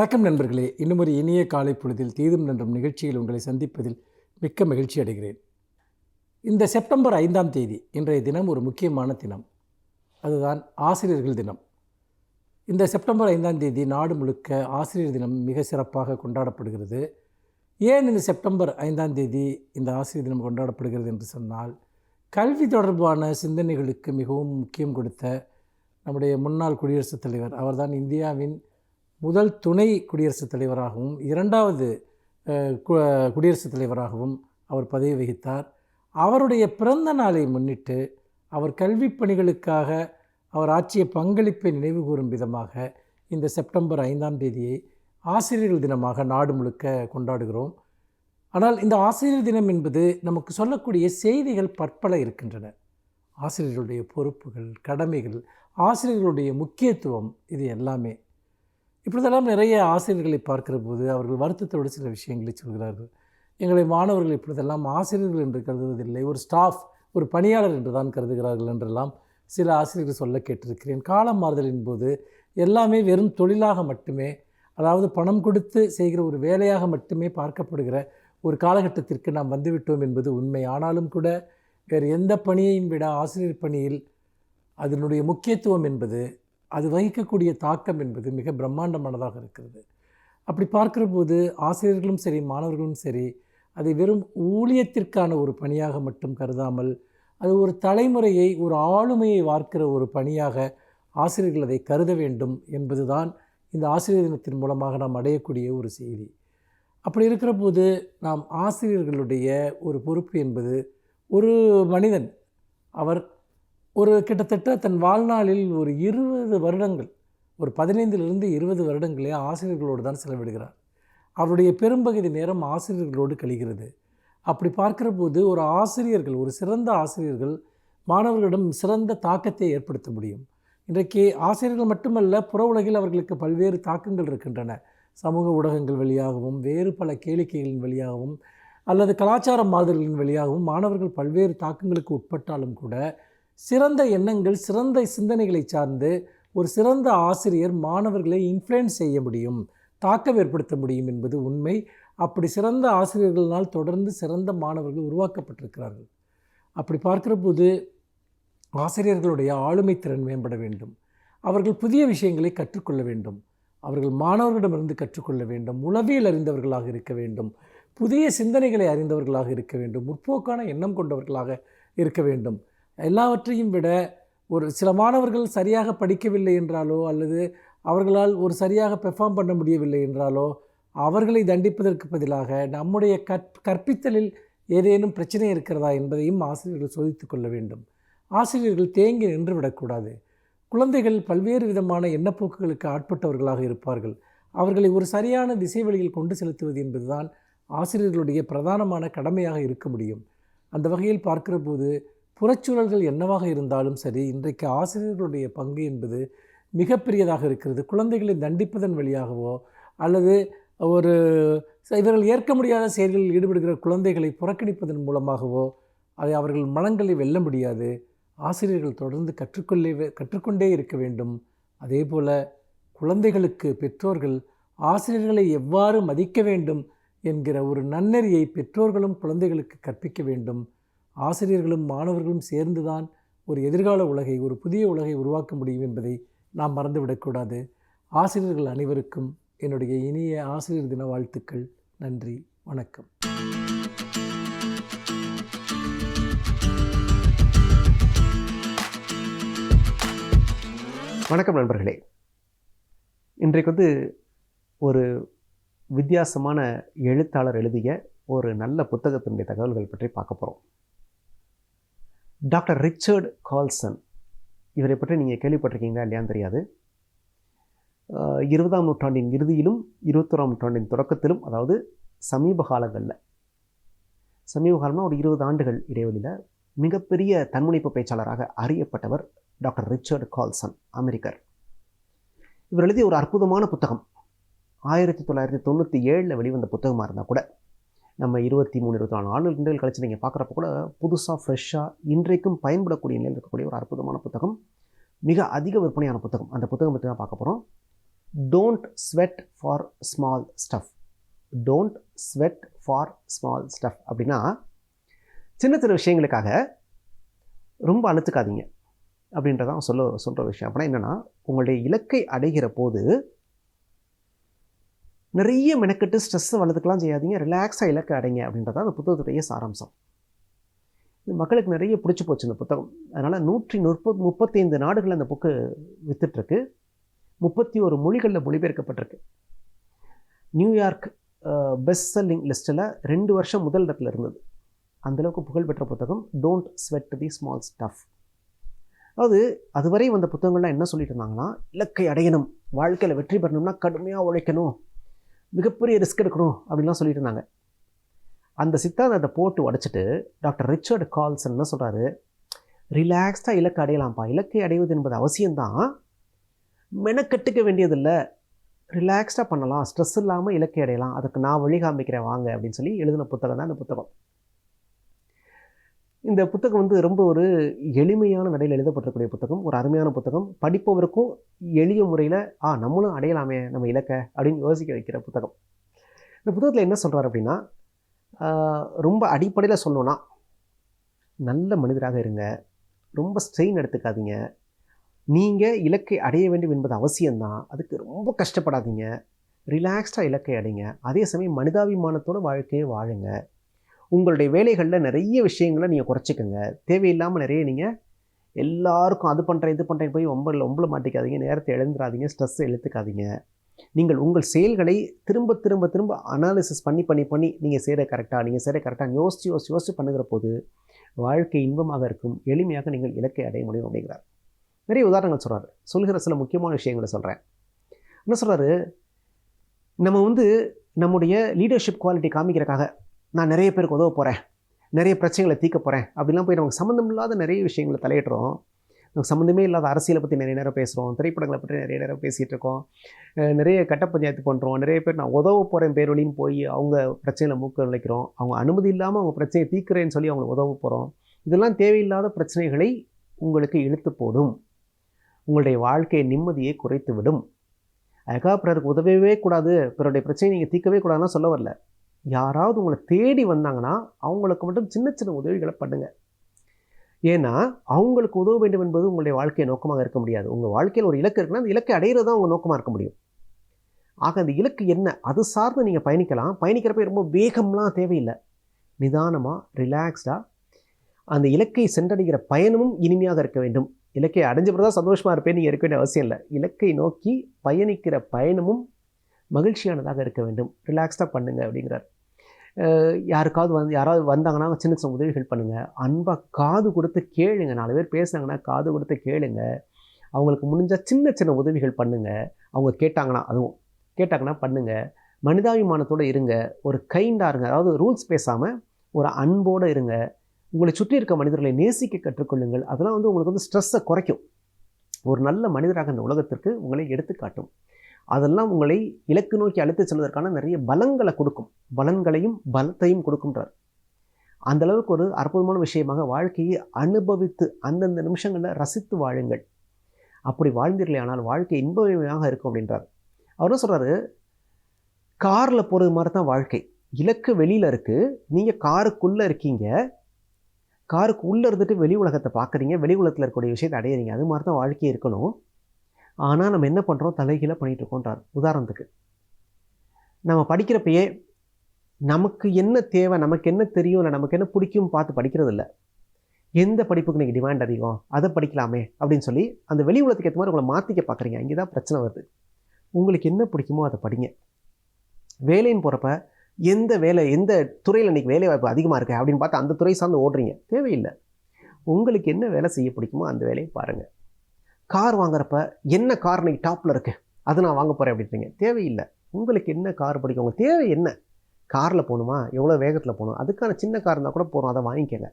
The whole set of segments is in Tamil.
வணக்கம் நண்பர்களே. இன்னும் ஒரு இனிய காலை பொழுதில் தீதும் நன்றும் நிகழ்ச்சியில் உங்களை சந்திப்பதில் மிக்க மகிழ்ச்சி அடைகிறேன். இந்த செப்டம்பர் 5ஆம் தேதி இன்றைய தினம் ஒரு முக்கியமான தினம். அதுதான் ஆசிரியர்கள் தினம். இந்த செப்டம்பர் 5ஆம் தேதி நாடு முழுக்க ஆசிரியர் தினம் மிக சிறப்பாக கொண்டாடப்படுகிறது. ஏன் இந்த செப்டம்பர் 5ஆம் தேதி இந்த ஆசிரியர் தினம் கொண்டாடப்படுகிறது என்று சொன்னால், கல்வி தொடர்பான சிந்தனைகளுக்கு மிகவும் முக்கியம் கொடுத்த நம்முடைய முன்னாள் குடியரசுத் தலைவர், அவர்தான் இந்தியாவின் முதல் துணை குடியரசுத் தலைவராகவும் இரண்டாவது குடியரசுத் தலைவராகவும் அவர் பதவி வகித்தார். அவருடைய பிறந்த நாளை முன்னிட்டு அவர் கல்விப் பணிகளுக்காக அவர் ஆற்றிய பங்களிப்பை நினைவுகூரும் விதமாக இந்த செப்டம்பர் 5ஆம் தேதியை ஆசிரியர்கள் தினமாக நாடு முழுக்க கொண்டாடுகிறோம். ஆனால் இந்த ஆசிரியர் தினம் என்பது நமக்கு சொல்லக்கூடிய செய்திகள் பற்பல இருக்கின்றன. ஆசிரியர்களுடைய பொறுப்புகள், கடமைகள், ஆசிரியர்களுடைய முக்கியத்துவம், இது எல்லாமே. இப்பொழுதெல்லாம் நிறைய ஆசிரியர்களை பார்க்கிற போது அவர்கள் வருத்தத்தோடு சில விஷயங்களை சொல்கிறார்கள். எங்களை மாணவர்கள் இப்பொழுதெல்லாம் ஆசிரியர்கள் என்று கருதுவதில்லை, ஒரு ஸ்டாஃப், ஒரு பணியாளர் என்று தான் கருதுகிறார்கள் என்றெல்லாம் சில ஆசிரியர்கள் சொல்ல கேட்டிருக்கிறேன். காலம் மாறுதலின் போது எல்லாமே வெறும் தொழிலாக மட்டுமே, அதாவது பணம் கொடுத்து செய்கிற ஒரு வேலையாக மட்டுமே பார்க்கப்படுகிற ஒரு காலகட்டத்திற்கு நாம் வந்துவிட்டோம் என்பது உண்மை. ஆனாலும் கூட வேறு எந்த பணியையும் விட ஆசிரியர் பணியில் அதனுடைய முக்கியத்துவம் என்பது, அது வகிக்கக்கூடிய தாக்கம் என்பது மிக பிரம்மாண்டமானதாக இருக்கிறது. அப்படி பார்க்கிற போது ஆசிரியர்களும் சரி, மாணவர்களும் சரி, அதை வெறும் ஊழியத்திற்கான ஒரு பணியாக மட்டும் கருதாமல், அது ஒரு தலைமுறையை, ஒரு ஆளுமையை வார்க்கிற ஒரு பணியாக ஆசிரியர்கள் அதை கருத வேண்டும் என்பதுதான் இந்த ஆசிரியர் தினத்தின் மூலமாக நாம் அடையக்கூடிய ஒரு செய்தி. அப்படி இருக்கிற போது நாம் ஆசிரியர்களுடைய ஒரு பொறுப்பு என்பது, ஒரு மனிதன் அவர் ஒரு கிட்டத்தட்ட தன் வாழ்நாளில் ஒரு 20 வருடங்கள், ஒரு 15லிருந்து 20 வருடங்களே ஆசிரியர்களோடு தான் செலவிடுகிறார். அவருடைய பெரும்பகுதி நேரம் ஆசிரியர்களோடு கழிகிறது. அப்படி பார்க்கிற போது ஒரு ஆசிரியர்கள், ஒரு சிறந்த ஆசிரியர்கள் மாணவர்களிடம் சிறந்த தாக்கத்தை ஏற்படுத்த முடியும். இன்றைக்கு ஆசிரியர்கள் மட்டுமல்ல, புற உலகில் அவர்களுக்கு பல்வேறு தாக்கங்கள் இருக்கின்றன. சமூக ஊடகங்கள் வழியாகவும், வேறு பல கேளிக்கைகளின் வழியாகவும், அல்லது கலாச்சார மாதிரிகளின் வழியாகவும் மாணவர்கள் பல்வேறு தாக்கங்களுக்கு உட்பட்டாலும் கூட, சிறந்த எண்ணங்கள், சிறந்த சிந்தனைகளை சார்ந்து ஒரு சிறந்த ஆசிரியர் மாணவர்களை இன்ஃப்ளூயன்ஸ் செய்ய முடியும், தாக்கம் ஏற்படுத்த முடியும் என்பது உண்மை. அப்படி சிறந்த ஆசிரியர்களால் தொடர்ந்து சிறந்த மாணவர்கள் உருவாக்கப்பட்டிருக்கிறார்கள். அப்படி பார்க்கிற போது ஆசிரியர்களுடைய ஆளுமை திறன் மேம்பட வேண்டும். அவர்கள் புதிய விஷயங்களை கற்றுக்கொள்ள வேண்டும். அவர்கள் மாணவர்களிடமிருந்து கற்றுக்கொள்ள வேண்டும். உளவியல் அறிந்தவர்களாக இருக்க வேண்டும். புதிய சிந்தனைகளை அறிந்தவர்களாக இருக்க வேண்டும். முற்போக்கான எண்ணம் கொண்டவர்களாக இருக்க வேண்டும். எல்லாவற்றையும் விட, ஒரு சில மாணவர்கள் சரியாக படிக்கவில்லை என்றாலோ, அல்லது அவர்களால் ஒரு சரியாக பெர்ஃபார்ம் பண்ண முடியவில்லை என்றாலோ, அவர்களை தண்டிப்பதற்கு பதிலாக நம்முடைய கற்பித்தலில் ஏதேனும் பிரச்சனை இருக்கிறதா என்பதையும் ஆசிரியர்கள் சோதித்து கொள்ள வேண்டும். ஆசிரியர்கள் தேங்கி நின்றுவிடக்கூடாது. குழந்தைகள் பல்வேறு விதமான எண்ணப்போக்குகளுக்கு ஆட்பட்டவர்களாக இருப்பார்கள். அவர்களை ஒரு சரியான திசை வழியில் கொண்டு செலுத்துவது என்பதுதான் ஆசிரியர்களுடைய பிரதானமான கடமையாக இருக்க முடியும். அந்த வகையில் பார்க்கிற போது புறச்சூழல்கள் என்னவாக இருந்தாலும் சரி, இன்றைக்கு ஆசிரியர்களுடைய பங்கு என்பது மிகப்பெரியதாக இருக்கிறது. குழந்தைகளை தண்டிப்பதன் வழியாகவோ, அல்லது ஒரு இவர்கள் ஏற்க முடியாத செயல்களில் ஈடுபடுகிற குழந்தைகளை புறக்கணிப்பதன் மூலமாகவோ அதை அவர்கள் மனங்களை வெல்ல முடியாது. ஆசிரியர்கள் தொடர்ந்து கற்றுக்கொண்டே இருக்க வேண்டும். அதே போல் குழந்தைகளுக்கு பெற்றோர்கள் ஆசிரியர்களை எவ்வாறு மதிக்க வேண்டும் என்கிற ஒரு நன்னெறியை பெற்றோர்களும் குழந்தைகளுக்கு கற்பிக்க வேண்டும். ஆசிரியர்களும் மாணவர்களும் சேர்ந்துதான் ஒரு எதிர்கால உலகை, ஒரு புதிய உலகை உருவாக்க முடியும் என்பதை நாம் மறந்துவிடக்கூடாது. ஆசிரியர்கள் அனைவருக்கும் என்னுடைய இனிய ஆசிரியர் தின வாழ்த்துக்கள். நன்றி, வணக்கம். வணக்கம் நண்பர்களே. இன்றைக்கு ஒரு வித்தியாசமான எழுத்தாளர் எழுதிய ஒரு நல்ல புத்தகத்தினுடைய தகவல்கள் பற்றி பார்க்க போகிறோம். டாக்டர் ரிச்சர்ட் கால்சன், இவரை பற்றி நீங்கள் கேள்விப்பட்டிருக்கீங்களா இல்லையான்னு தெரியாது. 20ஆம் நூற்றாண்டின் இறுதியிலும் 21ஆம் நூற்றாண்டின் தொடக்கத்திலும், அதாவது சமீப காலம்னா ஒரு 20 ஆண்டுகள் இடைவெளியில் மிகப்பெரிய தன்முனைப்பு பேச்சாளராக அறியப்பட்டவர் டாக்டர் ரிச்சர்ட் கால்சன், அமெரிக்கர். இவர் எழுதிய ஒரு அற்புதமான புத்தகம் 1997 வெளிவந்த புத்தகமாக இருந்தால் கூட, நம்ம 23-24 ஆண்டுகள் கழிச்சு நீங்கள் பார்க்குறப்ப கூட புதுசாக, ஃப்ரெஷ்ஷாக, இன்றைக்கும் பயன்படக்கூடிய நிலையில் இருக்கக்கூடிய ஒரு அற்புதமான புத்தகம், மிக அதிக விற்பனையான புத்தகம். அந்த புத்தகம் பற்றி தான் பார்க்க போகிறோம். Don't sweat for small stuff. Don't sweat for small stuff அப்படின்னா சின்ன சின்ன விஷயங்களுக்காக ரொம்ப அழுத்துக்காதீங்க அப்படின்றதான் சொல்கிற விஷயம். அப்படின்னா என்னென்னா, உங்களுடைய இலக்கை அடைகிற போது நிறைய மெனக்கெட்டு ஸ்ட்ரெஸ்ஸை வளர்த்துக்கலாம் செய்யாதீங்க, ரிலாக்ஸாக இலக்கை அடைங்க அப்படின்றதான் அந்த புத்தகத்துடைய சாராம்சம். இது மக்களுக்கு நிறைய பிடிச்சி போச்சு இந்த புத்தகம். அதனால் 135 நாடுகளில் அந்த புக்கு வித்துட்ருக்கு. 31 மொழிகளில் மொழிபெயர்க்கப்பட்டிருக்கு. நியூயார்க் பெஸ்ட் செல்லிங் லிஸ்ட்டில் 2 வருஷம் முதல் இடத்துல இருந்தது. அந்தளவுக்கு புகழ்பெற்ற புத்தகம் don't sweat the small stuff. அதாவது அதுவரை வந்த புத்தகங்கள்லாம் என்ன சொல்லிட்டு இருந்தாங்கன்னா, இலக்கை அடையணும், வாழ்க்கையில் வெற்றி பெறணும்னா கடுமையாக உழைக்கணும், மிகப்பெரிய ரிஸ்க் எடுக்கணும் அப்படின்லாம் சொல்லிட்டு இருந்தாங்க. அந்த சித்தாந்தத்தை போட்டு உடைச்சிட்டு டாக்டர் ரிச்சர்ட் கால்சன் என்ன சொல்கிறாரு, ரிலாக்ஸ்டாக இலக்கை அடையலாம்ப்பா, இலக்கை அடைவது என்பது அவசியம்தான், மெனக்கட்டுக்க வேண்டியதில்லை, ரிலாக்ஸ்டாக பண்ணலாம், ஸ்ட்ரெஸ் இல்லாமல் இலக்கை அடையலாம், அதுக்கு நான் வழி காமிக்கிறேன் வாங்க அப்படின்னு சொல்லி எழுதின புத்தகம் தான் இந்த புத்தகம். இந்த புத்தகம் வந்து ரொம்ப ஒரு எளிமையான நடையில் எழுதப்பட்டிருக்கக்கூடிய புத்தகம், ஒரு அருமையான புத்தகம், படிப்பவருக்கும் எளிய முறையில் நம்மளும் அடையலாமே நம்ம இலக்கை அப்படின்னு யோசிக்க வைக்கிற புத்தகம். இந்த புத்தகத்தில் என்ன சொல்கிறார் அப்படின்னா, ரொம்ப அடிப்படையில் சொல்லணும்னா, நல்ல மனிதராக இருங்க, ரொம்ப ஸ்ட்ரெயின் எடுத்துக்காதீங்க, நீங்கள் இலக்கை அடைய வேண்டும் என்பது அவசியம்தான், அதுக்கு ரொம்ப கஷ்டப்படாதீங்க, ரிலாக்ஸ்டாக இலக்கை அடைங்க, அதே சமயம் மனிதாபிமானத்தோட வாழ்க்கையை வாழுங்க, உங்களுடைய வேலைகளில் நிறைய விஷயங்களை நீங்கள் குறைச்சிக்கோங்க, தேவையில்லாமல் நிறைய நீங்கள் எல்லாருக்கும் அது பண்ணுறேன் இது பண்ணுறேன் போய் ஒம்பளை மாட்டிக்காதீங்க, நேரத்தை எழுந்துடாதீங்க, ஸ்ட்ரெஸ்ஸை இழுத்துக்காதீங்க, நீங்கள் உங்கள் செயல்களை திரும்ப திரும்ப திரும்ப அனாலிசிஸ் பண்ணி நீங்கள் செய்கிற கரெக்டாக யோசிச்சு பண்ணுகிற போது வாழ்க்கை இன்பமாக இருக்கும், எளிமையாக நீங்கள் இலக்கை அடைய முடியும் அப்படிங்கிறார். நிறைய உதாரணங்கள் சொல்கிற சில முக்கியமான விஷயங்களை சொல்கிறேன். என்ன சொல்கிறாரு, நம்ம வந்து நம்முடைய லீடர்ஷிப் குவாலிட்டி காமிக்கிறக்காக நான் நிறைய பேருக்கு உதவ போகிறேன், நிறைய பிரச்சனைகளை தீர்க்க போகிறேன் அப்படிலாம் போய் நமக்கு சம்மந்தம் இல்லாத நிறைய விஷயங்களை தலையிடுறோம். நமக்கு சம்மந்தமே இல்லாத அரசியலை பற்றி நிறைய நேரம் பேசுகிறோம், திரைப்படங்களை பற்றி நிறைய நேரம் பேசிகிட்டு இருக்கோம், நிறைய கட்ட பஞ்சாயத்து பண்ணுறோம், நிறைய பேர் நான் உதவ போகிறேன் பேர் வழின்னு போய் அவங்க பிரச்சனையில் மூக்க நினைக்கிறோம், அவங்க அனுமதி இல்லாமல் அவங்க பிரச்சனையை தீர்க்கிறேன்னு சொல்லி அவங்களை உதவ போகிறோம். இதெல்லாம் தேவையில்லாத பிரச்சனைகளை உங்களுக்கு இழுத்து போடும், உங்களுடைய வாழ்க்கையை நிம்மதியை குறைத்து விடும். அதுக்காக பிறருக்கு உதவவே கூடாது, பிறருடைய பிரச்சனையை நீங்கள் தீர்க்கவே கூடாதுன்னா சொல்ல வரல. யாராவது உங்களை தேடி வந்தாங்கன்னா அவங்களுக்கு மட்டும் சின்ன சின்ன உதவிகளை பண்ணுங்கள். ஏன்னா அவங்களுக்கு உதவ வேண்டும் என்பது உங்களுடைய வாழ்க்கையை நோக்கமாக இருக்க முடியாது. உங்கள் வாழ்க்கையில் ஒரு இலக்கு இருக்குன்னா அந்த இலக்கை அடையிறது தான் உங்கள் நோக்கமாக இருக்க முடியும். ஆக அந்த இலக்கு என்ன, அது சார்ந்து நீங்கள் பயணிக்கலாம். பயணிக்கிறப்ப ரொம்ப வேகம்லாம் தேவையில்லை, நிதானமாக ரிலாக்ஸ்டாக அந்த இலக்கை சென்றடைகிற பயணமும் இனிமையாக இருக்க வேண்டும். இலக்கை அடைஞ்ச பிறகு தான் சந்தோஷமாக இருப்பேன் நீங்கள் இருக்க வேண்டிய அவசியம் இல்லை. இலக்கை நோக்கி பயணிக்கிற பயணமும் மகிழ்ச்சியானதாக இருக்க வேண்டும், ரிலாக்ஸ்டாக பண்ணுங்க அப்படிங்கிறார். யாராவது வந்தாங்கன்னா சின்ன சின்ன உதவிகள் பண்ணுங்கள், அன்பாக காது கொடுத்து கேளுங்க, 4 பேர் பேசுனாங்கன்னா காது கொடுத்து கேளுங்க, அவங்களுக்கு முடிஞ்சால் சின்ன சின்ன உதவிகள் பண்ணுங்கள், அவங்க கேட்டாங்கன்னா பண்ணுங்கள், மனிதாபிமானத்தோடு இருங்க, ஒரு கைண்டாக இருங்க, அதாவது ரூல்ஸ் பேசாமல் ஒரு அன்போடு இருங்க, உங்களை சுற்றி இருக்க மனிதர்களை நேசிக்க கற்றுக்கொள்ளுங்கள். அதெல்லாம் வந்து உங்களுக்கு வந்து ஸ்ட்ரெஸ்ஸை குறைக்கும், ஒரு நல்ல மனிதராக இந்த உலகத்திற்கு உங்களை எடுத்துக்காட்டும். அதெல்லாம் உங்களை இலக்கு நோக்கி அழைத்து செல்வதற்கான நிறைய பலங்களை கொடுக்கும், பலன்களையும் பலத்தையும் கொடுக்கும்ன்றார். அந்தளவுக்கு ஒரு அற்புதமான விஷயமாக வாழ்க்கையை அனுபவித்து அந்தந்த நிமிஷங்களில் ரசித்து வாழுங்கள். அப்படி வாழ்ந்தீர்களே ஆனால் வாழ்க்கை இன்பமயமாக இருக்கும் அப்படின்றார். அவர் என்ன சொல்கிறாரு, காரில் போகிறது மாதிரி தான் வாழ்க்கை. இலக்கு வெளியில் இருக்குது, நீங்கள் காருக்குள்ளே இருக்கீங்க, காருக்கு உள்ளே இருந்துட்டு வெளி உலகத்தை பார்க்குறீங்க, வெளி உலகத்தில் இருக்கக்கூடிய விஷயத்தை அடையிறீங்க. அது மாதிரி தான் வாழ்க்கையே இருக்கணும். ஆனால் நம்ம என்ன பண்ணுறோம், தலைகீழாக பண்ணிகிட்டு இருக்கோன்றார். உதாரணத்துக்கு நம்ம படிக்கிறப்பயே நமக்கு என்ன தேவை, நமக்கு என்ன தெரியும், இல்லை நமக்கு என்ன பிடிக்கும் பார்த்து படிக்கிறது இல்லை. எந்த படிப்புக்கு நீங்கள் டிமாண்ட் அதிகம் அதை படிக்கலாமே அப்படின்னு சொல்லி அந்த வெளி உலகத்துக்கு ஏற்ற மாதிரி உங்களை மாற்றிக்க பார்க்குறீங்க. இங்கே தான் பிரச்சனை வருது. உங்களுக்கு என்ன பிடிக்குமோ அதை படிங்க. வேலைன்னு போகிறப்ப எந்த துறையில் இன்றைக்கி வேலை வாய்ப்பு அதிகமாக இருக்குது அப்படின்னு பார்த்து அந்த துறை சார்ந்து ஓடுறீங்க, தேவையில்லை. உங்களுக்கு என்ன வேலை செய்ய பிடிக்குமோ அந்த வேலையை பாருங்கள். கார் வாங்குறப்ப என்ன கார் இன்றைக்கி டாப்பில் இருக்குது அது நான் வாங்க போகிறேன் அப்படின்றீங்க, தேவையில்லை. உங்களுக்கு என்ன கார் பிடிக்கும், உங்கள் தேவை என்ன, காரில் போகணுமா, எவ்வளோ வேகத்தில் போகணும், அதுக்கான சின்ன கார் இருந்தால் கூட போகிறோம், அதை வாங்கிக்கங்க.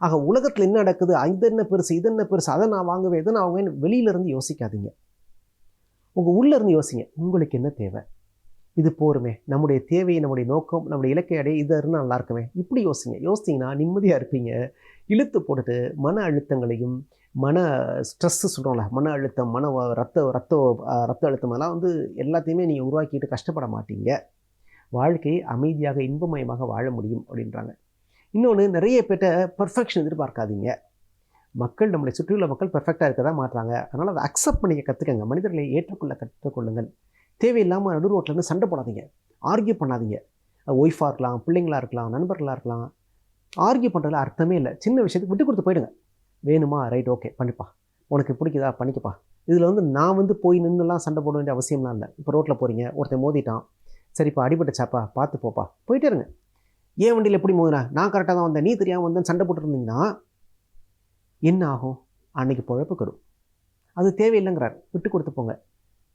ஆக உலகத்தில் என்ன நடக்குது, இது என்ன பெருசு, அதை நான் வாங்குவேன், இதை நான் வாங்குவேன், வெளியிலேருந்து யோசிக்காதீங்க, உங்கள் உள்ளேருந்து யோசிங்க. உங்களுக்கு என்ன தேவை, இது போருமே, நம்முடைய தேவை, நம்முடைய நோக்கம், நம்முடைய இலக்கை அடைய இது இருந்தால் நல்லா இருக்குமே, இப்படி யோசித்தீங்கன்னா நிம்மதியாக இருப்பீங்க. இழுத்து போட்டுட்டு மன அழுத்தங்களையும் மன ஸ்ட்ரெஸ்ஸு சொல்கிறோம்ல, மன அழுத்தம், ரத்த அழுத்தம் அதெல்லாம் எல்லாத்தையுமே நீங்கள் உருவாக்கிட்டு கஷ்டப்பட மாட்டீங்க. வாழ்க்கையை அமைதியாக இன்பமயமாக வாழ முடியும் அப்படின்றாங்க. இன்னொன்று, நிறைய பேர்ட்ட பர்ஃபெக்ஷன் எதிர்பார்க்காதீங்க. மக்கள், நம்மளை சுற்றியுள்ள மக்கள் பெர்ஃபெக்டாக இருக்க தான் மாட்டுறாங்க. அதனால் அதை அக்செப்ட் பண்ணிக்க கற்றுக்கங்க. மனிதர்களை ஏற்றுக்கொள்ள கற்றுக்கொள்ளுங்கள். தேவையில்லாமல் நடு ரோட்லேருந்து சண்டை போடாதீங்க, ஆர்கியூ பண்ணாதீங்க. ஒய்ஃபாக இருக்கலாம், பிள்ளைங்களாக இருக்கலாம், நண்பர்களாக இருக்கலாம். ஆர்கியூ பண்ணுறதுல அர்த்தமே இல்லை. சின்ன விஷயத்துக்கு விட்டு கொடுத்து போயிடுங்க. வேணுமா, ரைட், ஓகே, பண்ணிப்பா, உனக்கு பிடிக்குதா, பண்ணிக்கப்பா. இதில் நான் போய் நின்றுலாம் சண்டை போட வேண்டிய அவசியம்லாம் இல்லை. இப்போ ரோட்டில் போகிறீங்க, ஒருத்தன் மோதிட்டான், சரிப்பா, அடிபட்டுச்சாப்பா, பார்த்து போப்பா, போயிட்டே இருங்க. ஏன் வண்டியில் எப்படி மோதினா, நான் கரெக்டாக தான் வந்தேன், நீ தெரியாமல் வந்தேன், சண்டை போட்டுருந்தீங்கன்னா என்ன ஆகும்? அன்றைக்கி பொழப்பு கெடும். அது தேவையில்லைங்கிறார். விட்டு கொடுத்து போங்க.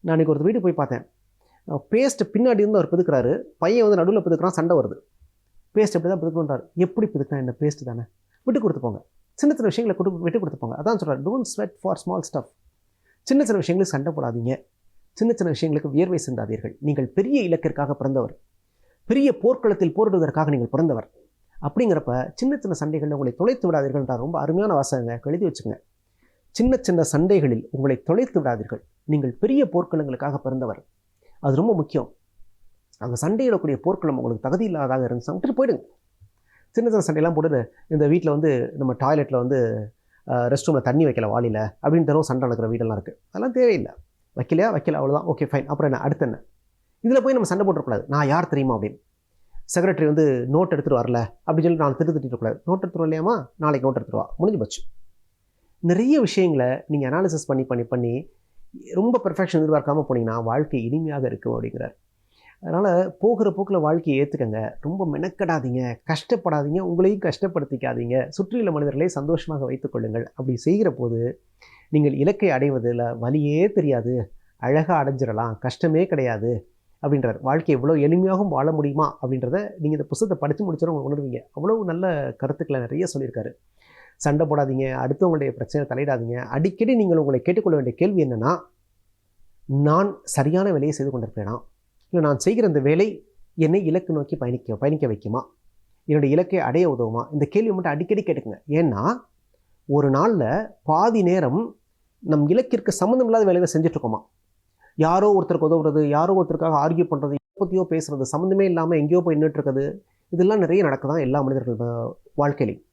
நான் அன்றைக்கி ஒருத்தர் வீட்டுக்கு போய் பார்த்தேன். பேஸ்ட்டு பின்னாடி இருந்து அவர் பிதுக்கிறாரு, பையன் நடுவில் பிதுக்கிறான், சண்டை வருது. பேஸ்ட் எப்படி தான் பிதுக்கணுன்றார். எப்படி பிதுக்கினா என்ன, பேஸ்ட்டு தானே, விட்டு கொடுத்து போங்க. சின்ன சின்ன விஷயங்களை விட்டு கொடுத்து போங்க. அதான் சொல்கிறார், don't sweat for small stuff. சின்ன சின்ன விஷயங்களுக்கு சண்டை போடாதீங்க, சின்ன சின்ன விஷயங்களுக்கு வியர்வை சிந்தாதீர்கள். நீங்கள் பெரிய இலக்கிற்காக பிறந்தவர், பெரிய போர்க்களத்தில் போரிடுவதற்காக நீங்கள் பிறந்தவர். அப்படிங்கிறப்ப சின்ன சின்ன சண்டைகளில் உங்களை தொலைத்து விடாதீர்கள்ன்றார். ரொம்ப அருமையான வாசகங்க, எழுதி வச்சுங்க. சின்ன சின்ன சண்டைகளில் உங்களை தொலைத்து விடாதீர்கள். நீங்கள் பெரிய போர்க்களங்களுக்காக பிறந்தவர். அது ரொம்ப முக்கியம். அந்த சண்டையிடக்கூடிய போர்க்களம் உங்களுக்கு தகுதி இல்லாததாக இருந்துச்சு, விட்டுட்டு போயிடுங்க. சின்ன சின்ன சண்டையெல்லாம் போட்டு, இந்த வீட்டில் நம்ம டாய்லெட்டில் ரெஸ்ட் ரூமில் தண்ணி வைக்கல வாளியில் அப்படின்னு தரும் சண்டை நடக்கிற வீடெல்லாம் இருக்குது. அதெல்லாம் தேவையில்லை. வைக்கல அவ்வளோதான், ஓகே ஃபைன், அப்புறம் என்ன, அடுத்து என்ன? இதில் போய் நம்ம சண்டை போட்டுறக்கூடாது. நான் யார் தெரியுமா அப்படின்னு. செக்ரட்டரி நோட் எடுத்துகிட்டு வரல அப்படின்னு சொல்லி நான் திட்டிருக்கக்கூடாது. நோட் எடுத்துகிட்டு வரலையாமா, நாளைக்கு நோட் எடுத்துகிட்டு வா, முடிஞ்சு போச்சு. நிறைய விஷயங்களை நீங்கள் அனாலிசிஸ் பண்ணி ரொம்ப பெர்ஃபெக்ஷன் எதிர்பார்க்காமல் போனீங்கன்னா வாழ்க்கை இனிமையாக இருக்கும் அப்படிங்கிறார். அதனால் போகிற போக்கில் வாழ்க்கையை ஏற்றுக்கங்க. ரொம்ப மெனக்கடாதீங்க, கஷ்டப்படாதீங்க, உங்களையும் கஷ்டப்படுத்திக்காதீங்க. சுற்றியுள்ள மனிதர்களை சந்தோஷமாக வைத்துக்கொள்ளுங்கள். அப்படி செய்கிற போது நீங்கள் இலக்கை அடைவதில் வலியே தெரியாது, அழகாக அடைஞ்சிடலாம், கஷ்டமே கிடையாது அப்படின்றார். வாழ்க்கை எவ்வளோ எளிமையாகவும் வாழ முடியுமா அப்படின்றத நீங்கள் இந்த புத்தகத்தை படித்து முடிச்சோட உங்களுக்கு உணர்வீங்க. அவ்வளோ நல்ல கருத்துக்களை நிறைய சொல்லியிருக்காரு. சண்டை போடாதீங்க, அடுத்தவங்களுடைய பிரச்சனை தலையிடாதீங்க. அடிக்கடி நீங்கள் உங்களை கேட்டுக்கொள்ள வேண்டிய கேள்வி என்னென்னா, நான் சரியான வேலையை செய்து கொண்டிருக்கிறேனா, இல்லை நான் செய்கிற இந்த வேலை என்னை இலக்கு நோக்கி பயணிக்க வைக்குமா, என்னுடைய இலக்கை அடைய உதவுமா? இந்த கேள்வி மட்டும் அடிக்கடி கேட்டுக்குங்க. ஏன்னா ஒரு நாளில் பாதி நேரம் நம் இலக்கிற்கு சம்மந்தம் இல்லாத வேலையை செஞ்சுட்ருக்கோமா. யாரோ ஒருத்தருக்கு உதவுறது, யாரோ ஒருத்தருக்காக ஆர்கியூ பண்ணுறது, எப்போத்தையோ பேசுகிறது, சம்மந்தமே இல்லாமல் எங்கேயோ போய் நின்றுட்டுருக்குது. இதெல்லாம் நிறைய நடக்குதான் எல்லா மனிதர்கள் வாழ்க்கையிலையும்.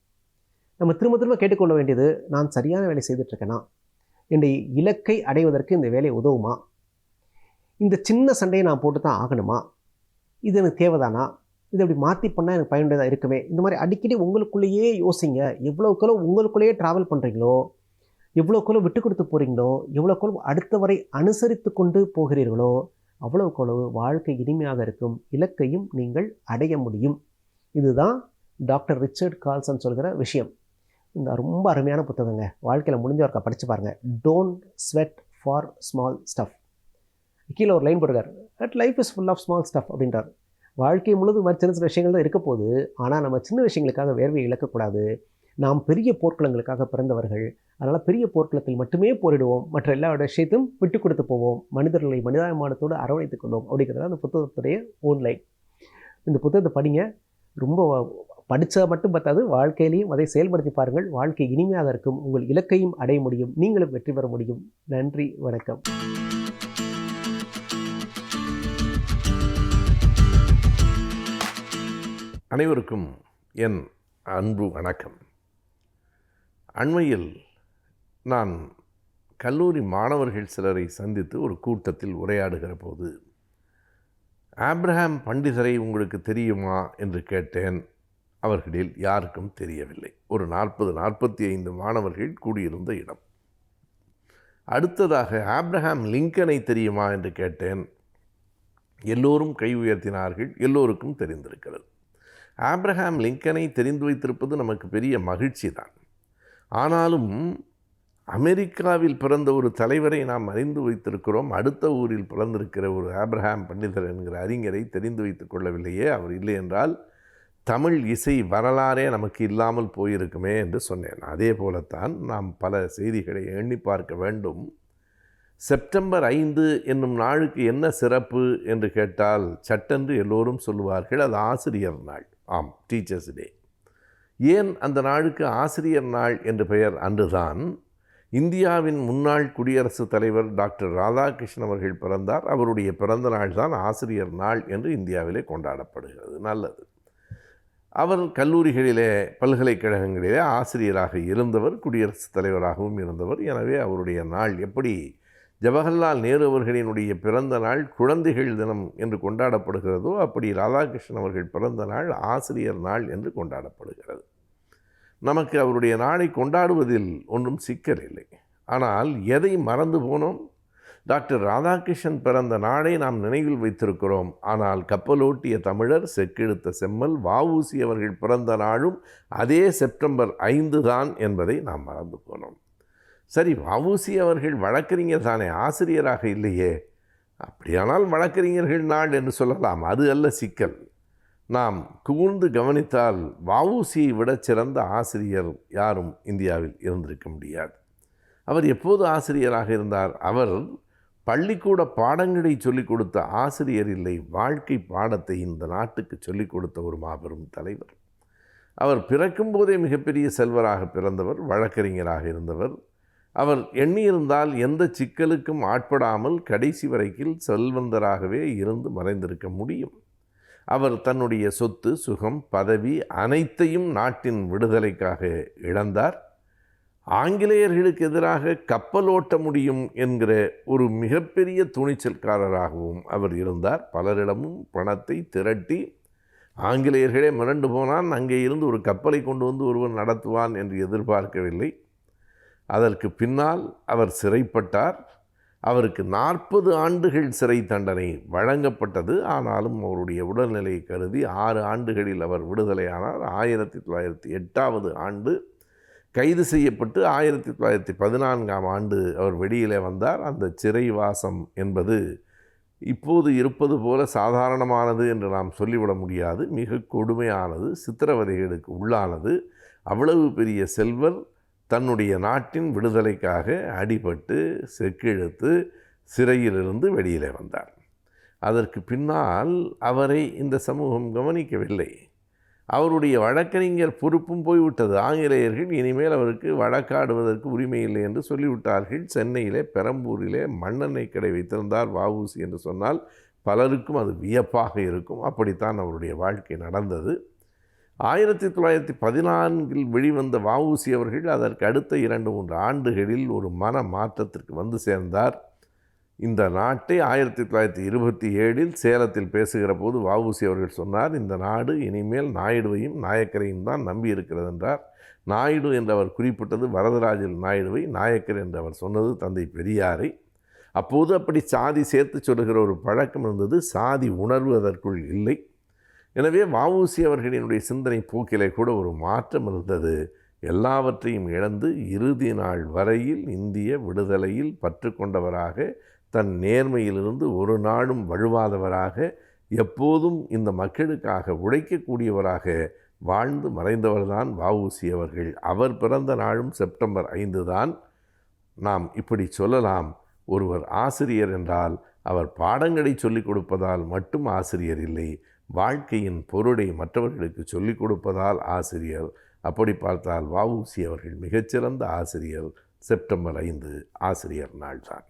நம்ம திரும்ப கேட்டுக்கொள்ள வேண்டியது, நான் சரியான வேலை செய்துட்ருக்கேனா, என்னுடைய இலக்கை அடைவதற்கு இந்த வேலை உதவுமா, இந்த சின்ன சண்டையை நான் போட்டு தான் ஆகணுமா, இது எனக்கு தேவைதானா, இதை அப்படி மாற்றி பண்ணால் எனக்கு பயனுள்ளதாக இருக்குமே. இந்த மாதிரி அடிக்கடி உங்களுக்குள்ளேயே யோசிங்க. எவ்வளோக்களோ உங்களுக்குள்ளேயே ட்ராவல் பண்ணுறீங்களோ, எவ்வளோக்களோ விட்டு கொடுத்து போகிறீங்களோ, எவ்வளோக்களோ அடுத்தவரை அனுசரித்து கொண்டு போகிறீர்களோ, அவ்வளோக்களவு வாழ்க்கை இனிமையாக இருக்கும், இலக்கையும் நீங்கள் அடைய முடியும். இதுதான் டாக்டர் ரிச்சர்ட் கால்சன் சொல்கிற விஷயம். இந்த ரொம்ப அருமையான புத்தகங்க. வாழ்க்கையில் முடிஞ்சவர்க்கா படித்து பாருங்கள். Don't sweat for small stuff. கீழே ஒரு லைன் போடுறார், that life is full of small stuff அப்படின்றார். வாழ்க்கை முழுவதும் மாதிரி சின்ன சின்ன விஷயங்கள் தான் இருக்க போகுது. ஆனால் நம்ம சின்ன விஷயங்களுக்காக வேர்வையை இழக்கக்கூடாது. நாம் பெரிய போர்க்களங்களுக்காக பிறந்தவர்கள். அதனால் பெரிய போர்க்களத்தில் மட்டுமே போரிடுவோம், மற்ற எல்லா விஷயத்தையும் விட்டு கொடுத்து போவோம், மனிதர்களை மனிதாபிமானத்தோடு அரவணைத்துக் கொள்வோம் அப்படிங்கிறது அந்த புத்தகத்துடைய ஓன்லைன். இந்த புத்தகத்தை படிங்க. ரொம்ப படித்தா மட்டும் பத்தாது, வாழ்க்கையிலையும் அதை செயல்படுத்தி பாருங்கள். வாழ்க்கை இனிமையாக இருக்கும், உங்கள் இலக்கையும் அடைய முடியும், நீங்களும் வெற்றி பெற முடியும். நன்றி, வணக்கம். அனைவருக்கும் என் அன்பு வணக்கம். அண்மையில் நான் கல்லூரி மாணவர்கள் சிலரை சந்தித்து ஒரு கூட்டத்தில் உரையாடுகிற போது, ஆப்ரஹாம் பண்டிதரை உங்களுக்கு தெரியுமா என்று கேட்டேன். அவர்களில் யாருக்கும் தெரியவில்லை. ஒரு 40-45 மாணவர்கள் கூடியிருந்த இடம். அடுத்ததாக ஆப்ரஹாம் லிங்கனை தெரியுமா என்று கேட்டேன். எல்லோரும் கை உயர்த்தினார்கள். எல்லோருக்கும் தெரிந்திருக்கிறது. ஆப்ரஹாம் லிங்கனை தெரிந்து வைத்திருப்பது நமக்கு பெரிய மகிழ்ச்சி தான். ஆனாலும் அமெரிக்காவில் பிறந்த ஒரு தலைவரை நாம் அறிந்து வைத்திருக்கிறோம். அடுத்த ஊரில் பிறந்திருக்கிற ஒரு ஆப்ரஹாம் பண்டிதர் என்கிற அறிஞரை தெரிந்து வைத்துக் கொள்ளவில்லையே. அவர் இல்லை என்றால் தமிழ் இசை வரலாறே நமக்கு இல்லாமல் போயிருக்குமே என்று சொன்னேன். அதே போலத்தான் நாம் பல செய்திகளை எண்ணி பார்க்க வேண்டும். செப்டம்பர் 5 என்னும் நாளுக்கு என்ன சிறப்பு என்று கேட்டால் சட்டென்று எல்லோரும் சொல்லுவார்கள், அது ஆசிரியர் நாள். ஆம், டீச்சர்ஸ் டே. ஏன் அந்த நாளுக்கு ஆசிரியர் நாள் என்று பெயர்? அன்றுதான் இந்தியாவின் முன்னாள் குடியரசுத் தலைவர் டாக்டர் ராதாகிருஷ்ணன் அவர்கள் பிறந்தார். அவருடைய பிறந்த நாள் தான் ஆசிரியர் நாள் என்று இந்தியாவிலே கொண்டாடப்படுகிறது. நல்லது. அவர் கல்லூரிகளிலே, பல்கலைக்கழகங்களிலே ஆசிரியராக இருந்தவர், குடியரசுத் தலைவராகவும் இருந்தவர். எனவே அவருடைய நாள் எப்படி ஜவஹர்லால் நேரு அவர்களினுடைய பிறந்த நாள் குழந்தைகள் தினம் என்று கொண்டாடப்படுகிறதோ, அப்படி ராதாகிருஷ்ணன் அவர்கள் பிறந்த நாள் ஆசிரியர் நாள் என்று கொண்டாடப்படுகிறது. நமக்கு அவருடைய நாளை கொண்டாடுவதில் ஒன்றும் சிக்கல் இல்லை. ஆனால் எதை மறந்து போனோம்? டாக்டர் ராதாகிருஷ்ணன் பிறந்த நாளை நாம் நினைவில் வைத்திருக்கிறோம். ஆனால் கப்பலோட்டிய தமிழர், செக்கெடுத்த செம்மல் வ.உ.சி. அவர்கள் பிறந்த நாளும் அதே செப்டம்பர் 5 தான் என்பதை நாம் மறந்து போனோம். சரி, வ.உ.சி. அவர்கள் வழக்கறிஞர் தானே, ஆசிரியராக இல்லையே. அப்படியானால் வழக்கறிஞர்கள் நாள் என்று சொல்லலாம். அது அல்ல சிக்கல். நாம் கூர்ந்து கவனித்தால் வ.உ.சியை விட சிறந்த ஆசிரியர் யாரும் இந்தியாவில் இருந்திருக்க முடியாது. அவர் எப்போது ஆசிரியராக இருந்தார்? அவர் பள்ளிக்கூட பாடங்களை சொல்லிக் கொடுத்த ஆசிரியர் இல்லை, வாழ்க்கை பாடத்தை இந்த நாட்டுக்கு சொல்லிக் கொடுத்த ஒரு மாபெரும் தலைவர். அவர் பிறக்கும்போதே மிகப்பெரிய செல்வராக பிறந்தவர், வழக்கறிஞராக இருந்தவர். அவர் எண்ணியிருந்தால் எந்த சிக்கலுக்கும் ஆட்படாமல் கடைசி வரைக்கும் செல்வந்தராகவே இருந்து மறைந்திருக்க முடியும். அவர் தன்னுடைய சொத்து, சுகம், பதவி அனைத்தையும் நாட்டின் விடுதலைக்காக இழந்தார். ஆங்கிலேயர்களுக்கு எதிராக கப்பல் ஓட்ட முடியும் என்கிற ஒரு மிகப்பெரிய துணிச்சல்காரராகவும் அவர் இருந்தார். பலரிடமும் பணத்தை திரட்டி, ஆங்கிலேயர்களே மிரண்டு போனான், அங்கே இருந்து ஒரு கப்பலை கொண்டு வந்து ஒருவன் நடத்துவான் என்று எதிர்பார்க்கவில்லை. அதற்கு பின்னால் அவர் சிறைப்பட்டார். அவருக்கு 40 ஆண்டுகள் சிறை தண்டனை வழங்கப்பட்டது. ஆனாலும் அவருடைய உடல்நிலையை கருதி 6 ஆண்டுகளில் அவர் விடுதலையானார். 1908 ஆண்டு கைது செய்யப்பட்டு 1914 ஆண்டு அவர் வெளியிலே வந்தார். அந்த சிறைவாசம் என்பது இப்போது இருப்பது போல சாதாரணமானது என்று நாம் சொல்லிவிட முடியாது. மிக கொடுமையானது, சித்திரவதைகளுக்கு உள்ளானது. அவ்வளவு பெரிய செல்வர் தன்னுடைய நாட்டின் விடுதலைக்காக அடிபட்டு செக்கிழுத்து சிறையிலிருந்து வெளியிலே வந்தார். அதற்கு பின்னால் அவரை இந்த சமூகம் கவனிக்கவில்லை. அவருடைய வழக்கறிஞர் பொறுப்பும் போய்விட்டது. ஆங்கிலேயர்கள் இனிமேல் அவருக்கு வழக்காடுவதற்கு உரிமை இல்லை என்று சொல்லிவிட்டார்கள். சென்னையிலே பெரம்பூரிலே மண்ணெண்ணெய் கடை வைத்திருந்தார் வ.உ.சி. என்று சொன்னால் பலருக்கும் அது வியப்பாக இருக்கும். அப்படித்தான் அவருடைய வாழ்க்கை நடந்தது. 1914 வெளிவந்த வ.உ.சி. அவர்கள் அதற்கு அடுத்த 2-3 ஆண்டுகளில் ஒரு மன மாற்றத்திற்கு வந்து சேர்ந்தார். இந்த நாட்டை 1927 சேலத்தில் பேசுகிற போது வ.உ.சி. அவர்கள் சொன்னார், இந்த நாடு இனிமேல் நாயுடுவையும் நாயக்கரையும் தான் நம்பி இருக்கிறது என்றார். நாயுடு என்று அவர் குறிப்பிட்டது வரதராஜன் நாயுடுவை, நாயக்கர் என்று அவர் சொன்னது தந்தை பெரியாரை. அப்போது அப்படி சாதி சேர்த்து சொல்லுகிற ஒரு பழக்கம் இருந்தது. சாதி உணர்வு அதற்குள் இல்லை. எனவே வ.உ.சி. அவர்களினுடைய சிந்தனை போக்கிலே கூட ஒரு மாற்றம் இருந்தது. எல்லாவற்றையும் இழந்து இறுதி நாள் வரையில் இந்திய விடுதலையில் பற்று கொண்டவராக, தன் நேர்மையிலிருந்து ஒரு நாளும் வழுவாதவராக, எப்போதும் இந்த மக்களுக்காக உழைக்கக்கூடியவராக வாழ்ந்து மறைந்தவர்தான் வ.உ.சி. அவர்கள். அவர் பிறந்த நாளும் செப்டம்பர் 5 தான். நாம் இப்படி சொல்லலாம், ஒருவர் ஆசிரியர் என்றால் அவர் பாடங்களை சொல்லிக் கொடுப்பதால் மட்டும் ஆசிரியர் இல்லை, வாழ்க்கையின் பொருளை மற்றவர்களுக்கு சொல்லிக் கொடுப்பதால் ஆசிரியர். அப்படி பார்த்தால் வ.உ.சி. அவர்கள் மிகச்சிறந்த ஆசிரியர். செப்டம்பர் 5 ஆசிரியர் நாள் தான்.